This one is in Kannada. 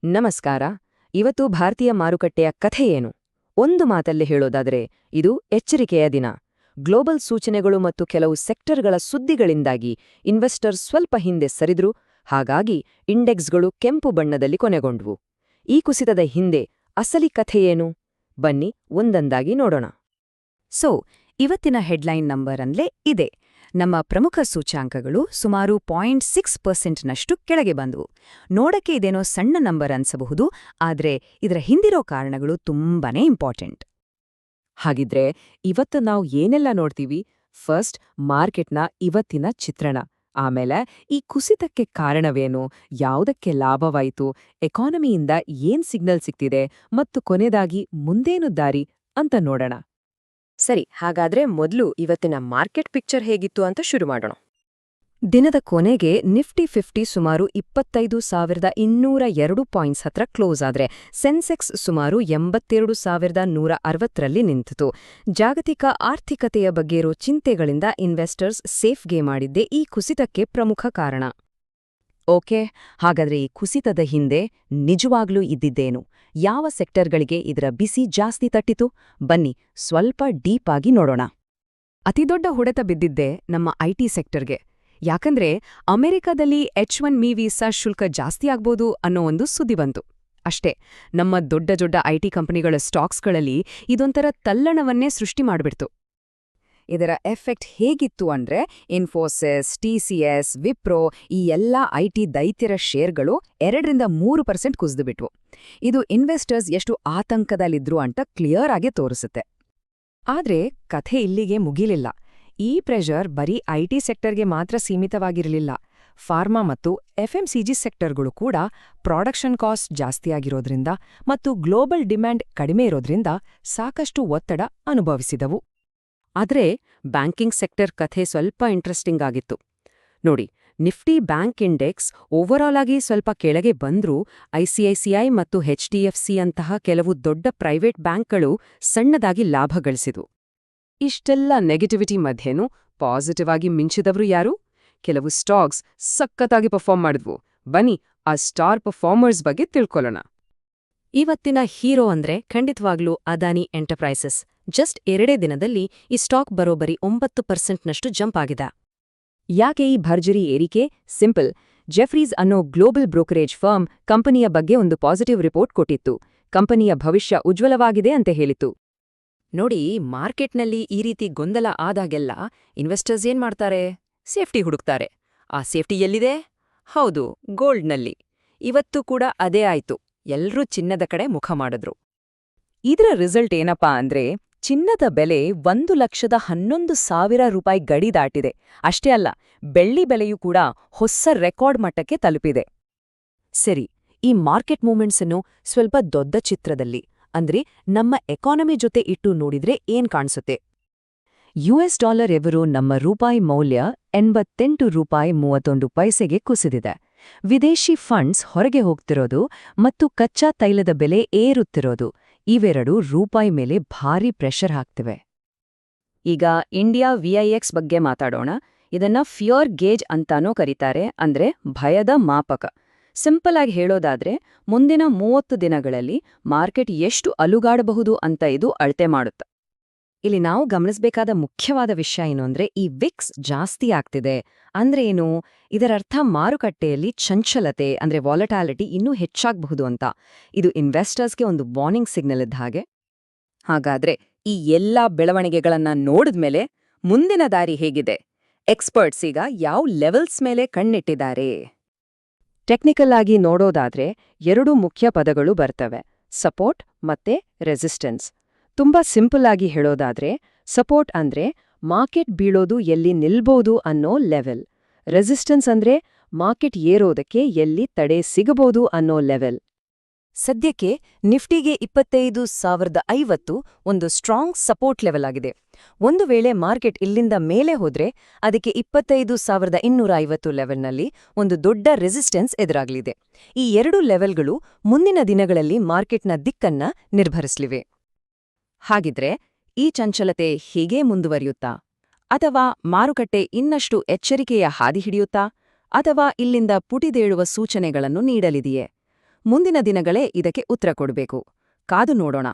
ನಮಸ್ಕಾರ. ಇವತ್ತು ಭಾರತೀಯ ಮಾರುಕಟ್ಟೆಯ ಕಥೆ ಏನು? ಒಂದು ಮಾತಲ್ಲಿ ಹೇಳೋದಾದ್ರೆ ಇದು ಎಚ್ಚರಿಕೆಯ ದಿನ. ಗ್ಲೋಬಲ್ ಸೂಚನೆಗಳು ಮತ್ತು ಕೆಲವು ಸೆಕ್ಟರ್ಗಳ ಸುದ್ದಿಗಳಿಂದಾಗಿ ಇನ್ವೆಸ್ಟರ್ಸ್ ಸ್ವಲ್ಪ ಹಿಂದೆ ಸರಿದ್ರು. ಹಾಗಾಗಿ ಇಂಡೆಕ್ಸ್ಗಳು ಕೆಂಪು ಬಣ್ಣದಲ್ಲಿ ಕೊನೆಗೊಂಡ್ವು. ಈ ಕುಸಿತದ ಹಿಂದೆ ಅಸಲಿ ಕಥೆಯೇನು? ಬನ್ನಿ ಒಂದೊಂದಾಗಿ ನೋಡೋಣ. ಇವತ್ತಿನ ಹೆಡ್ಲೈನ್ ನಂಬರ್ ಅಂದ್ಲೇ ಇದೆ. ನಮ್ಮ ಪ್ರಮುಖ ಸೂಚ್ಯಾಂಕಗಳು ಸುಮಾರು 0.6%ನಷ್ಟು ಕೆಳಗೆ ಬಂದವು. ನೋಡಕ್ಕೆ ಇದೇನೋ ಸಣ್ಣ ನಂಬರ್ ಅನ್ಸಬಹುದು, ಆದ್ರೆ ಇದರ ಹಿಂದಿರೋ ಕಾರಣಗಳು ತುಂಬಾನೇ ಇಂಪಾರ್ಟೆಂಟ್. ಹಾಗಿದ್ರೆ ಇವತ್ತು ನಾವು ಏನೆಲ್ಲ ನೋಡ್ತೀವಿ? ಫಸ್ಟ್, ಮಾರ್ಕೆಟ್ನ ಇವತ್ತಿನ ಚಿತ್ರಣ. ಆಮೇಲೆ ಈ ಕುಸಿತಕ್ಕೆ ಕಾರಣವೇನು, ಯಾವುದಕ್ಕೆ ಲಾಭವಾಯಿತು, ಎಕಾನಮಿಯಿಂದ ಏನ್ ಸಿಗ್ನಲ್ ಸಿಗ್ತಿದೆ ಮತ್ತು ಕೊನೆದಾಗಿ ಮುಂದೇನು ದಾರಿ ಅಂತ ನೋಡೋಣ. ಸರಿ, ಹಾಗಾದ್ರೆ ಮೊದಲು ಇವತ್ತಿನ ಮಾರ್ಕೆಟ್ ಪಿಕ್ಚರ್ ಹೇಗಿತ್ತು ಅಂತ ಶುರು ಮಾಡೋಣ. ದಿನದ ಕೊನೆಗೆ ನಿಫ್ಟಿ 50 ಸುಮಾರು 25,202 ಪಾಯಿಂಟ್ಸ್ ಹತ್ರ ಕ್ಲೋಸ್ ಆದ್ರೆ ಸೆನ್ಸೆಕ್ಸ್ ಸುಮಾರು 82,160ರಲ್ಲಿ ನಿಂತಿತು. ಜಾಗತಿಕ ಆರ್ಥಿಕತೆಯ ಬಗ್ಗೆ ಇರೋ ಚಿಂತೆಗಳಿಂದ ಇನ್ವೆಸ್ಟರ್ಸ್ ಸೇಫ್ಗೆ ಮಾಡಿದ್ದೇ ಈ ಕುಸಿತಕ್ಕೆ ಪ್ರಮುಖ ಕಾರಣ. ಓಕೆ, ಹಾಗಾದ್ರೆ ಈ ಕುಸಿತದ ಹಿಂದೆ ನಿಜವಾಗ್ಲೂ ಇದ್ದಿದ್ದೇನು? ಯಾವ ಸೆಕ್ಟರ್ಗಳಿಗೆ ಇದರ ಬಿಸಿ ಜಾಸ್ತಿ ತಟ್ಟಿತು? ಬನ್ನಿ ಸ್ವಲ್ಪ ಡೀಪ್ ಆಗಿ ನೋಡೋಣ. ಅತಿದೊಡ್ಡ ಹೊಡೆತ ಬಿದ್ದಿದ್ದೇ ನಮ್ಮ ಐಟಿ ಸೆಕ್ಟರ್ಗೆ. ಯಾಕಂದ್ರೆ ಅಮೆರಿಕದಲ್ಲಿ H1B ವೀಸಾ ಶುಲ್ಕ ಜಾಸ್ತಿ ಆಗ್ಬೋದು ಅನ್ನೋ ಒಂದು ಸುದ್ದಿ ಬಂತು. ಅಷ್ಟೇ, ನಮ್ಮ ದೊಡ್ಡ ದೊಡ್ಡ ಐಟಿ ಕಂಪನಿಗಳ ಸ್ಟಾಕ್ಸ್ಗಳಲ್ಲಿ ಇದೊಂಥರ ತಲ್ಲಣವನ್ನೇ ಸೃಷ್ಟಿ ಮಾಡ್ಬಿಡ್ತು. ಇದರ ಎಫೆಕ್ಟ್ ಹೇಗಿತ್ತು ಅಂದ್ರೆ ಇನ್ಫೋಸಿಸ್, TCS, ವಿಪ್ರೋ ಈ ಎಲ್ಲ ಐಟಿ ದೈತ್ಯರ ಶೇರ್ಗಳು 2-3% ಕುಸಿದುಬಿಟ್ವು. ಇದು ಇನ್ವೆಸ್ಟರ್ಸ್ ಎಷ್ಟು ಆತಂಕದಲ್ಲಿದ್ರು ಅಂತ ಕ್ಲಿಯರ್ ಆಗಿ ತೋರಿಸುತ್ತೆ. ಆದ್ರೆ ಕಥೆ ಇಲ್ಲಿಗೆ ಮುಗಿಲಿಲ್ಲ. ಈ ಪ್ರೆಷರ್ ಬರೀ ಐಟಿ ಸೆಕ್ಟರ್ಗೆ ಮಾತ್ರ ಸೀಮಿತವಾಗಿರಲಿಲ್ಲ. ಫಾರ್ಮಾ ಮತ್ತು FMCG ಸೆಕ್ಟರ್ಗಳು ಕೂಡ ಪ್ರೊಡಕ್ಷನ್ ಕಾಸ್ಟ್ ಜಾಸ್ತಿಯಾಗಿರೋದ್ರಿಂದ ಮತ್ತು ಗ್ಲೋಬಲ್ ಡಿಮ್ಯಾಂಡ್ ಕಡಿಮೆ ಇರೋದ್ರಿಂದ ಸಾಕಷ್ಟು ಒತ್ತಡ ಅನುಭವಿಸಿದವು. ಆದ್ರೆ ಬ್ಯಾಂಕಿಂಗ್ ಸೆಕ್ಟರ್ ಕಥೆ ಸ್ವಲ್ಪ ಇಂಟ್ರೆಸ್ಟಿಂಗ್ ಆಗಿತ್ತು. ನೋಡಿ, ನಿಫ್ಟಿ ಬ್ಯಾಂಕ್ ಇಂಡೆಕ್ಸ್ ಓವರಾಲ್ ಆಗಿ ಸ್ವಲ್ಪ ಕೆಳಗೆ ಬಂದ್ರೂ ICICI ಮತ್ತು HDFC ಅಂತಹ ಕೆಲವು ದೊಡ್ಡ ಪ್ರೈವೇಟ್ ಬ್ಯಾಂಕ್ಗಳು ಸಣ್ಣದಾಗಿ ಲಾಭ ಗಳಿಸಿದ್ವು. ಇಷ್ಟೆಲ್ಲ ನೆಗೆಟಿವಿಟಿ ಮಧ್ಯೆನೂ ಪಾಸಿಟಿವ್ ಆಗಿ ಮಿಂಚಿದವರು ಯಾರು? ಕೆಲವು ಸ್ಟಾಕ್ಸ್ ಸಖತ್ತಾಗಿ ಪರ್ಫಾರ್ಮ್ ಮಾಡಿದ್ವು. ಬನ್ನಿ ಆ ಸ್ಟಾರ್ ಪರ್ಫಾರ್ಮರ್ಸ್ ಬಗ್ಗೆ ತಿಳ್ಕೊಳ್ಳೋಣ. ಇವತ್ತಿನ ಹೀರೋ ಅಂದ್ರೆ ಖಂಡಿತವಾಗ್ಲೂ ಅದಾನಿ ಎಂಟರ್ಪ್ರೈಸಸ್. ಜಸ್ಟ್ 2 ದಿನದಲ್ಲಿ ಈ ಸ್ಟಾಕ್ ಬರೋಬ್ಬರಿ 9%ನಷ್ಟು ಜಂಪ್ ಆಗಿದೆ. ಯಾಕೆ ಈ ಭರ್ಜರಿ ಏರಿಕೆ? ಸಿಂಪಲ್. ಜೆಫ್ರೀಸ್ ಅನ್ನೋ ಗ್ಲೋಬಲ್ ಬ್ರೋಕರೇಜ್ ಫರ್ಮ್ ಕಂಪನಿಯ ಬಗ್ಗೆ ಒಂದು ಪಾಸಿಟಿವ್ ರಿಪೋರ್ಟ್ ಕೊಟ್ಟಿತ್ತು. ಕಂಪನಿಯ ಭವಿಷ್ಯ ಉಜ್ವಲವಾಗಿದೆ ಅಂತ ಹೇಳಿತು. ನೋಡಿ, ಮಾರ್ಕೆಟ್ನಲ್ಲಿ ಈ ರೀತಿ ಗೊಂದಲ ಆದಾಗೆಲ್ಲ ಇನ್ವೆಸ್ಟರ್ಸ್ ಏನ್ ಮಾಡ್ತಾರೆ? ಸೇಫ್ಟಿ ಹುಡುಕ್ತಾರೆ. ಆ ಸೇಫ್ಟಿ ಎಲ್ಲಿದೆ? ಹೌದು, ಗೋಲ್ಡ್ನಲ್ಲಿ. ಇವತ್ತು ಕೂಡ ಅದೇ ಆಯ್ತು. ಎಲ್ರೂ ಚಿನ್ನದ ಕಡೆ ಮುಖ ಮಾಡಿದ್ರು. ಇದರ ರಿಸಲ್ಟ್ ಏನಪ್ಪಾ ಅಂದ್ರೆ ಚಿನ್ನದ ಬೆಲೆ 1,11,000 ರೂಪಾಯಿ ಗಡಿ ದಾಟಿದೆ. ಅಷ್ಟೇ ಅಲ್ಲ, ಬೆಳ್ಳಿ ಬೆಲೆಯೂ ಕೂಡ ಹೊಸ ರೆಕಾರ್ಡ್ ಮಟ್ಟಕ್ಕೆ ತಲುಪಿದೆ. ಸರಿ, ಈ ಮಾರ್ಕೆಟ್ ಮೂವ್ಮೆಂಟ್ಸನ್ನು ಸ್ವಲ್ಪ ದೊಡ್ಡ ಚಿತ್ರದಲ್ಲಿ ಅಂದ್ರೆ ನಮ್ಮ ಎಕಾನಮಿ ಜೊತೆ ಇಟ್ಟು ನೋಡಿದ್ರೆ ಏನ್ ಕಾಣಿಸುತ್ತೆ? $1 ಎದುರು ನಮ್ಮ ರೂಪಾಯಿ ಮೌಲ್ಯ 88 ರೂಪಾಯಿ 31 ಪೈಸೆಗೆ ಕುಸಿದಿದೆ. ವಿದೇಶಿ ಫಂಡ್ಸ್ ಹೊರಗೆ ಹೋಗ್ತಿರೋದು ಮತ್ತು ಕಚ್ಚಾ ತೈಲದ ಬೆಲೆ ಏರುತ್ತಿರೋದು ಇವೆರಡು ರೂಪಾಯಿ ಮೇಲೆ ಭಾರೀ ಪ್ರೆಷರ್ ಹಾಕ್ತಿವೆ. ಈಗ ಇಂಡಿಯಾ VIX ಬಗ್ಗೆ ಮಾತಾಡೋಣ. ಇದನ್ನ ಫಿಯರ್ ಗೇಜ್ ಅಂತಾನೂ ಕರೀತಾರೆ, ಅಂದ್ರೆ ಭಯದ ಮಾಪಕ. ಸಿಂಪಲ್ ಆಗಿ ಹೇಳೋದಾದ್ರೆ ಮುಂದಿನ 30 ದಿನಗಳಲ್ಲಿ ಮಾರ್ಕೆಟ್ ಎಷ್ಟು ಅಲುಗಾಡಬಹುದು ಅಂತ ಇದು ಅಳತೆ ಮಾಡುತ್ತೆ. ಇಲ್ಲಿ ನಾವು ಗಮನಿಸಬೇಕಾದ ಮುಖ್ಯವಾದ ವಿಷಯ ಏನು ಅಂದ್ರೆ ಈ ವಿಕ್ಸ್ ಜಾಸ್ತಿ ಆಗ್ತಿದೆ ಅಂದ್ರೆ ಏನು? ಇದರರ್ಥ ಮಾರುಕಟ್ಟೆಯಲ್ಲಿ ಚಂಚಲತೆ ಅಂದ್ರೆ ವಾಲಟಾಲಿಟಿ ಇನ್ನೂ ಹೆಚ್ಚಾಗಬಹುದು ಅಂತ. ಇದು ಇನ್ವೆಸ್ಟರ್ಸ್ಗೆ ಒಂದು ವಾರ್ನಿಂಗ್ ಸಿಗ್ನಲ್ ಇದ್ದ ಹಾಗೆ. ಹಾಗಾದ್ರೆ ಈ ಎಲ್ಲಾ ಬೆಳವಣಿಗೆಗಳನ್ನ ನೋಡಿದ್ಮೇಲೆ ಮುಂದಿನ ದಾರಿ ಹೇಗಿದೆ? ಎಕ್ಸ್ಪರ್ಟ್ಸ್ ಈಗ ಯಾವ ಲೆವೆಲ್ಸ್ ಮೇಲೆ ಕಣ್ಣಿಟ್ಟಿದ್ದಾರೆ? ಟೆಕ್ನಿಕಲ್ ಆಗಿ ನೋಡೋದಾದ್ರೆ 2 ಮುಖ್ಯ ಪದಗಳು ಬರ್ತವೆ, ಸಪೋರ್ಟ್ ಮತ್ತೆ ರೆಸಿಸ್ಟೆನ್ಸ್. ತುಂಬಾ ಸಿಂಪಲ್ ಆಗಿ ಹೇಳೋದಾದ್ರೆ ಸಪೋರ್ಟ್ ಅಂದ್ರೆ ಮಾರ್ಕೆಟ್ ಬೀಳೋದು ಎಲ್ಲಿ ನಿಲ್ಬೋದು ಅನ್ನೋ ಲೆವೆಲ್. ರೆಸಿಸ್ಟೆನ್ಸ್ ಅಂದ್ರೆ ಮಾರ್ಕೆಟ್ ಏರೋದಕ್ಕೆ ಎಲ್ಲಿ ತಡೆ ಸಿಗಬಹುದು ಅನ್ನೋ ಲೆವೆಲ್. ಸದ್ಯಕ್ಕೆ ನಿಫ್ಟಿಗೆ 25,050 ಒಂದು ಸ್ಟ್ರಾಂಗ್ ಸಪೋರ್ಟ್ ಲೆವೆಲ್ ಆಗಿದೆ. ಒಂದು ವೇಳೆ ಮಾರ್ಕೆಟ್ ಇಲ್ಲಿಂದ ಮೇಲೆ ಹೋದ್ರೆ ಅದಕ್ಕೆ 25,250 ಲೆವೆಲ್ನಲ್ಲಿ ಒಂದು ದೊಡ್ಡ ರೆಸಿಸ್ಟೆನ್ಸ್ ಎದುರಾಗಲಿದೆ. ಈ 2 ಲೆವೆಲ್ಗಳು ಮುಂದಿನ ದಿನಗಳಲ್ಲಿ ಮಾರ್ಕೆಟ್ನ ದಿಕ್ಕನ್ನ ನಿರ್ಧರಿಸಲಿವೆ. ಹಾಗಿದ್ರೆ ಈ ಚಂಚಲತೆ ಹೀಗೆ ಮುಂದುವರಿಯುತ್ತಾ? ಅಥವಾ ಮಾರುಕಟ್ಟೆ ಇನ್ನಷ್ಟು ಎಚ್ಚರಿಕೆಯ ಹಾದಿ ಹಿಡಿಯುತ್ತಾ? ಅಥವಾ ಇಲ್ಲಿಂದ ಪುಟಿದೇಳುವ ಸೂಚನೆಗಳನ್ನು ನೀಡಲಿದೆಯೇ? ಮುಂದಿನ ದಿನಗಳೇ ಇದಕ್ಕೆ ಉತ್ತರ ಕೊಡಬೇಕು. ಕಾದು ನೋಡೋಣ.